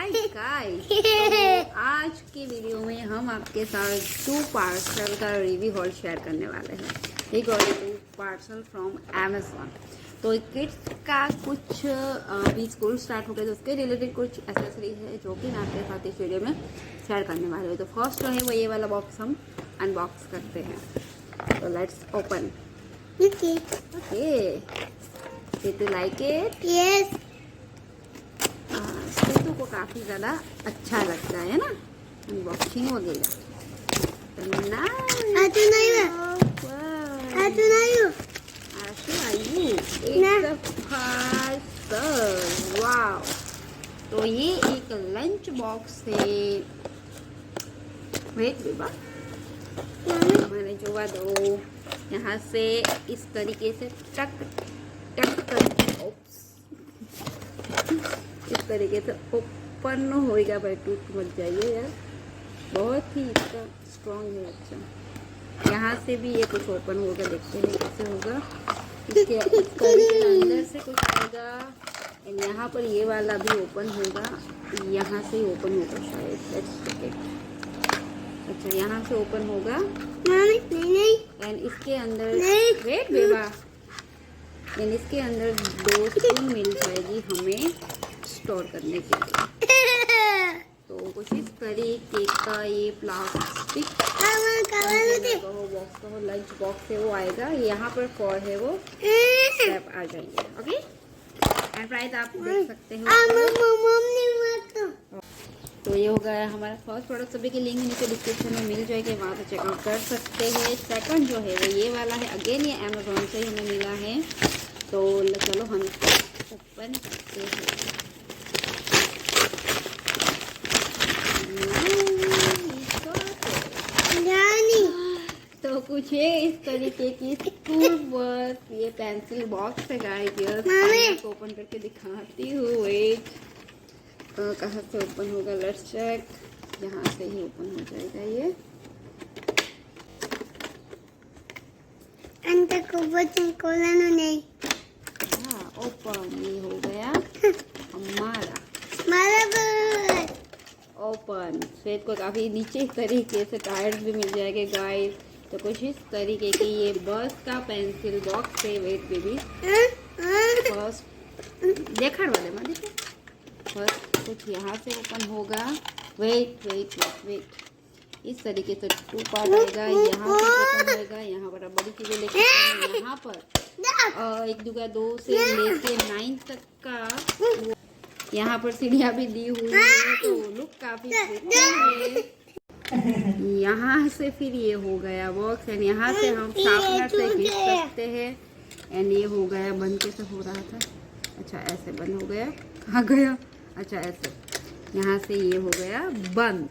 Hi guys, तो आज के वीडियो में हम आपके साथ 2 पार्सल का रिव्यू हॉल शेयर करने वाले हैं। We got 2 parcel from Amazon. तो किड्स का कुछ भी स्कूल स्टार्ट हो गया तो उसके रिलेटेड कुछ एसेसरी है जो कि मैं आपके साथ इस वीडियो में शेयर करने वाले हैं। तो फर्स्ट जो है वो ये वाला बॉक्स हम अनबॉक्स करते हैं। तो let's open. Okay, did you like it? Yes. Setu को काफ़ी ज़्यादा अच्छा लगता है ना अनबॉक्सिंग वगैरह। वाव, तो ये एक लंच बॉक्स है। वेट बेबा, मैंने जोड़ा दो यहाँ से इस तरीके से टक टक कर इस तरीके से ओपन होएगा। भाई टूट मत जाइए यार, बहुत ही इसका स्ट्रॉन्ग है। अच्छा, यहाँ से भी ये कुछ ओपन होगा, देखते हैं कैसे होगा। इसके अंदर से कुछ आएगा एंड यहाँ पर ये वाला भी ओपन होगा, यहाँ से ही ओपन होगा शायद। अच्छा, यहाँ से ओपन होगा एंड इसके अंदर वेट बेबा, एंड इसके अंदर 2 स्पून मिल जाएगी हमें स्टोर करने के लिए। तो कुछ इस तरीके का ये प्लास्टिक बॉक्स का लंच बॉक्स है वो आएगा। यहाँ पर 4 है वो स्टेप आ जाएंगे। ओके, एंड प्राइस आप देख सकते हो। तो ये हो गया हमारा फर्स्ट प्रोडक्ट। सभी की लिंक नीचे डिस्क्रिप्शन में मिल जाएगी, वहाँ से चेकआउट कर सकते हैं। सेकंड जो है वो ये वाला है, अगेन ये अमेज़ॉन से ही हमें मिला है। तो चलो हम इसको ओपन करते हैं। तो कुछ है इस तरीके की स्कूल बस, ये पेंसिल बॉक्स है गाइस। मैं ओपन करके दिखाती हूँ। वेट, कहाँ से ओपन होगा, लेट्स चेक। यहाँ से ही ओपन हो जाएगा ये। नहीं, हाँ ओपन, ये हो गया हमारा ओपन। श्वेत को काफ़ी नीचे इस तरीके से टायर्स भी मिल जाएंगे गाइस। तो कुछ इस तरीके की ये बस का पेंसिल बॉक्स है। वेट बेबी, फर्स्ट देखा वाले में देखो, फर्स्ट कुछ यहाँ से ओपन होगा। वेट वेट वेट वेट, इस तरीके से 2 पार्ट आएगा। यहाँ से ओपन होगा, यहाँ पर बड़ी चीज़ें लेके यहाँ पर 1 2 से लेके 9 तक का यहाँ पर सीढ़ियाँ भी दी हुई है। तो लुक काफ़ी है। यहाँ से फिर ये हो गया बॉक्स एंड यहाँ से हम शार्पनर से खींच सकते हैं। एंड ये हो गया बंद, कैसे हो रहा था? अच्छा, ऐसे बंद हो गया। कहाँ गया? अच्छा, ऐसे यहाँ से ये हो गया बंद।